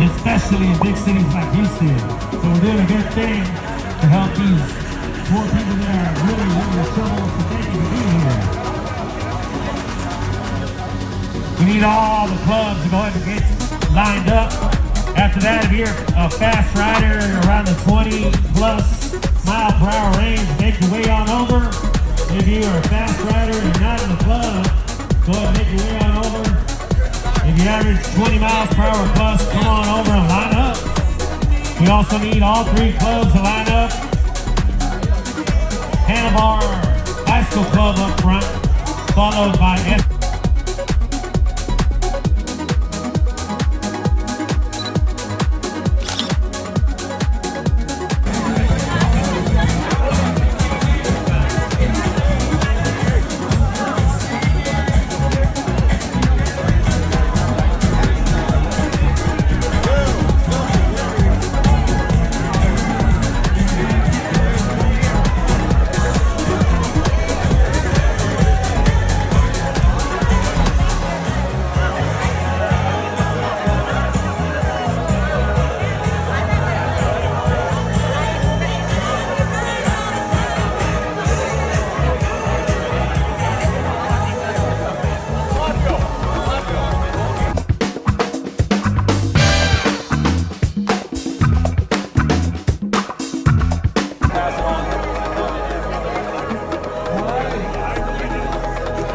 especially in big cities like Houston. So we're doing a good thing to help these poor people that are really in trouble. So thank you for being here. We need all the clubs to go ahead and get lined up. After that, if you're a fast rider around the 20+ mile per hour range, make your way on over. If you're a fast rider and you're not in the club, go ahead and make your way on over. If you average 20 miles per hour plus, come on over and line up. We also need all 3 clubs to line up. Hanover High School Club up front, followed by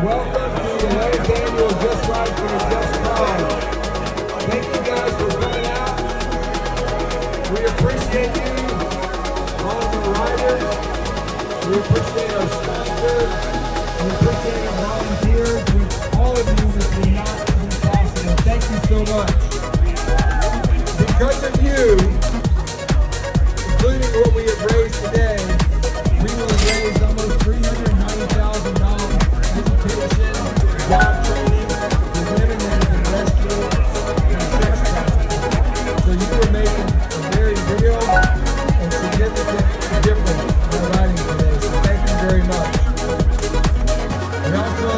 welcome to the 11th annual Just Ride for the Just Cause. Thank you guys for coming out. We appreciate you, all of the riders. We appreciate our sponsors. We appreciate our volunteers. All of you that do not do possible. Thank you so much. Because of you, including what we have raised today, we will have raised almost $390,000. Job training for women that have been rescued and sex trafficking. So you are making a very real and significant difference in riding today. So thank you very much. And also,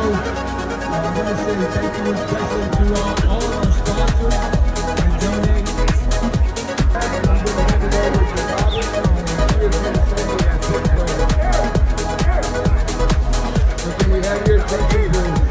I want to say thank you especially to all of our sponsors and donate. I'm going to hand it over to Robert, and she is going to say that quick prayer. So can we have your attention, please?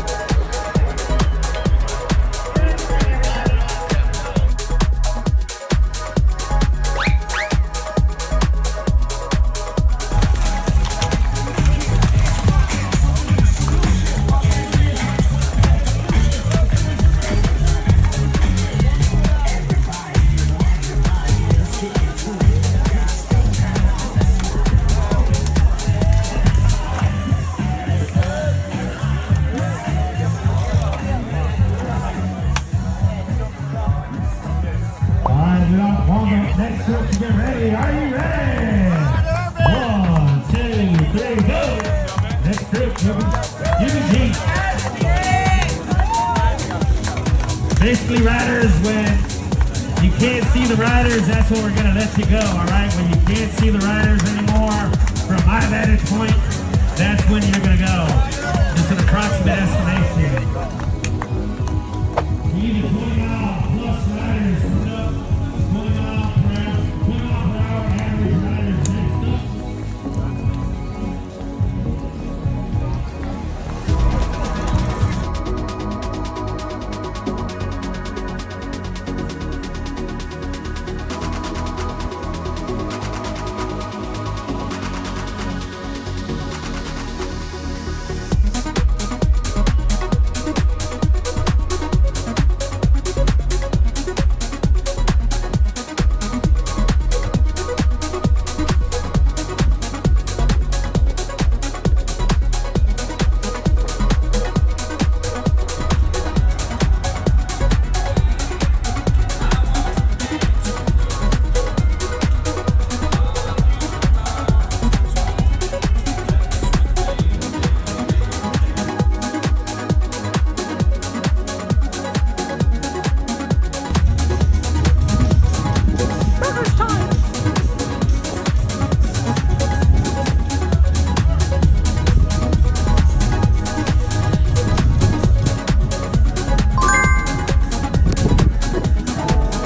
next group to get ready. Are you ready? 1, 2, 3, go! Next group, UBG. Basically, riders, when you can't see the riders, that's when we're going to let you go, all right? When you can't see the riders anymore, from my vantage point, that's when you're going to go. Just an approximate estimation. We need 20 mile plus riders coming up. 20 mile per hour average riders next up.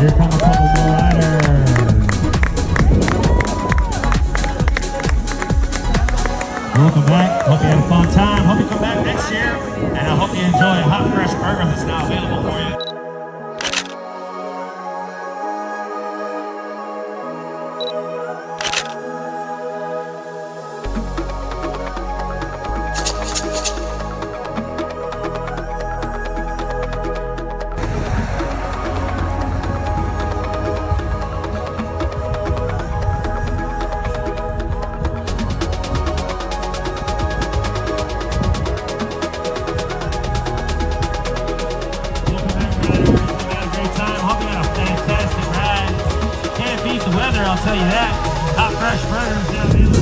Here come a couple parts now available for you. I'll tell you that. Hot fresh burgers down the